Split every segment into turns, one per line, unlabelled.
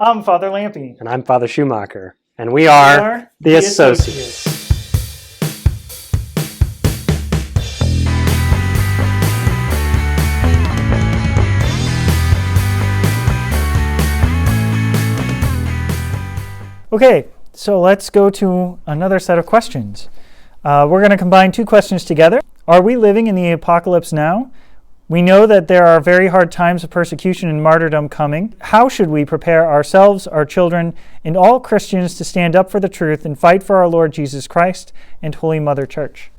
I'm Father Lampy.
And I'm Father Schumacher. And we are the Associates.
Okay, so let's go to another set of questions. We're going to combine two questions together. Are we living in the apocalypse now? We know that there are very hard times of persecution and martyrdom coming. How should we prepare ourselves, our children, and all Christians to stand up for the truth and fight for our Lord Jesus Christ and Holy Mother Church?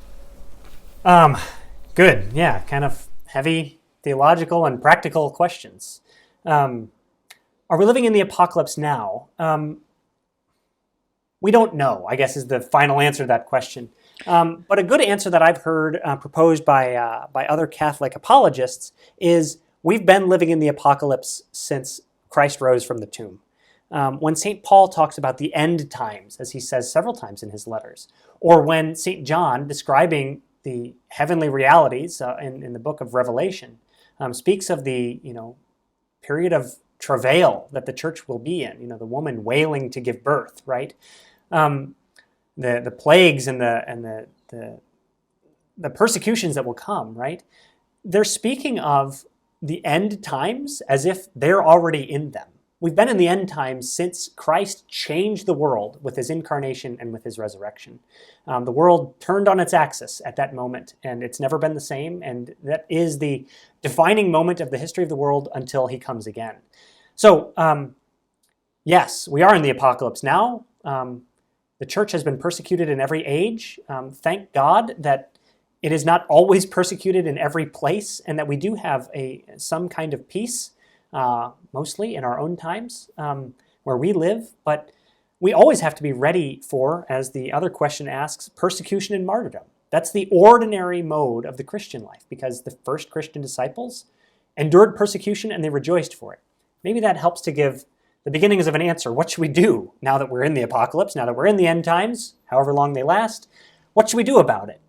Good. Yeah, kind of heavy theological and practical questions. Are we living in the apocalypse now? We don't know, I guess, is the final answer to that question. But a good answer that I've heard proposed by other Catholic apologists is we've been living in the apocalypse since Christ rose from the tomb. When St. Paul talks about the end times, as he says several times in his letters, or when St. John, describing the heavenly realities in the book of Revelation, speaks of the period of travail that the church will be in, the woman wailing to give birth, right? The plagues and the persecutions that will come, right? They're speaking of the end times as if they're already in them. We've been in the end times since Christ changed the world with his incarnation and with his resurrection. The world turned on its axis at that moment, and it's never been the same, and that is the defining moment of the history of the world until he comes again. So, yes, we are in the apocalypse now. The church has been persecuted in every age. Thank God that it is not always persecuted in every place, and that we do have some kind of peace, mostly in our own times, where we live. But we always have to be ready for, as the other question asks, persecution and martyrdom. That's the ordinary mode of the Christian life, because the first Christian disciples endured persecution and they rejoiced for it. Maybe that helps to give the beginnings of an answer. What should we do now that we're in the apocalypse, now that we're in the end times, however long they last? What should we do about it?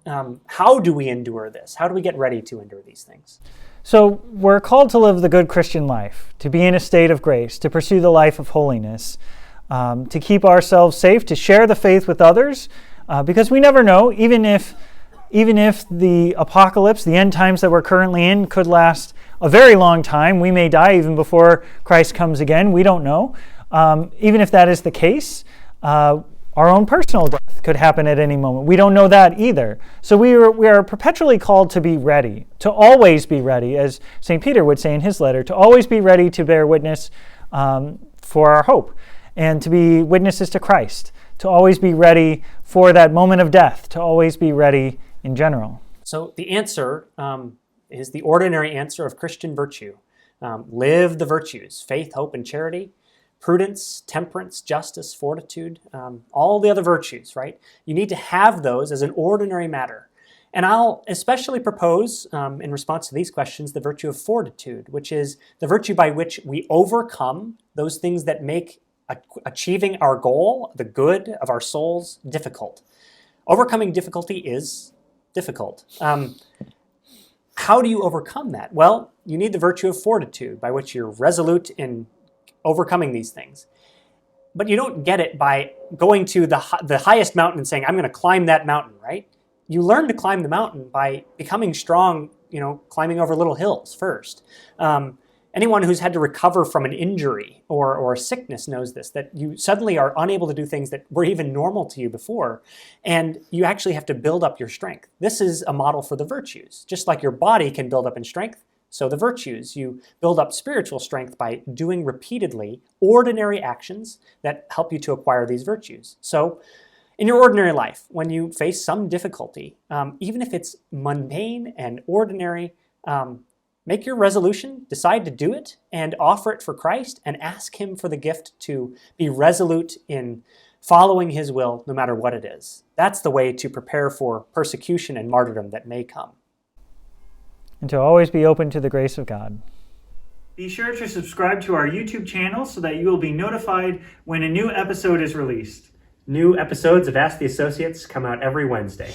How do we endure this? How do we get ready to endure these things?
So we're called to live the good Christian life, to be in a state of grace, to pursue the life of holiness, to keep ourselves safe, to share the faith with others, because we never know, even if the apocalypse, the end times that we're currently in, could last a very long time. We may die even before Christ comes again. We don't know. Even if that is the case, our own personal death could happen at any moment. We don't know that either. So we are perpetually called to be ready, to always be ready, as St. Peter would say in his letter, to always be ready to bear witness for our hope and to be witnesses to Christ, to always be ready for that moment of death, to always be ready in general.
So the answer is the ordinary answer of Christian virtue. Live the virtues, faith, hope, and charity, prudence, temperance, justice, fortitude, all the other virtues, right? You need to have those as an ordinary matter. And I'll especially propose, in response to these questions, the virtue of fortitude, which is the virtue by which we overcome those things that make achieving our goal, the good of our souls, difficult. Overcoming difficulty is difficult. How do you overcome that? Well, you need the virtue of fortitude, by which you're resolute in overcoming these things. But you don't get it by going to the highest mountain and saying, I'm going to climb that mountain, right? You learn to climb the mountain by becoming strong, climbing over little hills first. Anyone who's had to recover from an injury or a sickness knows this, that you suddenly are unable to do things that were even normal to you before, and you actually have to build up your strength. This is a model for the virtues. Just like your body can build up in strength, so the virtues. You build up spiritual strength by doing repeatedly ordinary actions that help you to acquire these virtues. So in your ordinary life, when you face some difficulty, even if it's mundane and ordinary, make your resolution, decide to do it, and offer it for Christ, and ask him for the gift to be resolute in following his will, no matter what it is. That's the way to prepare for persecution and martyrdom that may come.
And to always be open to the grace of God. Be sure to subscribe to our YouTube channel so that you will be notified when a new episode is released.
New episodes of Ask the Associates come out every Wednesday.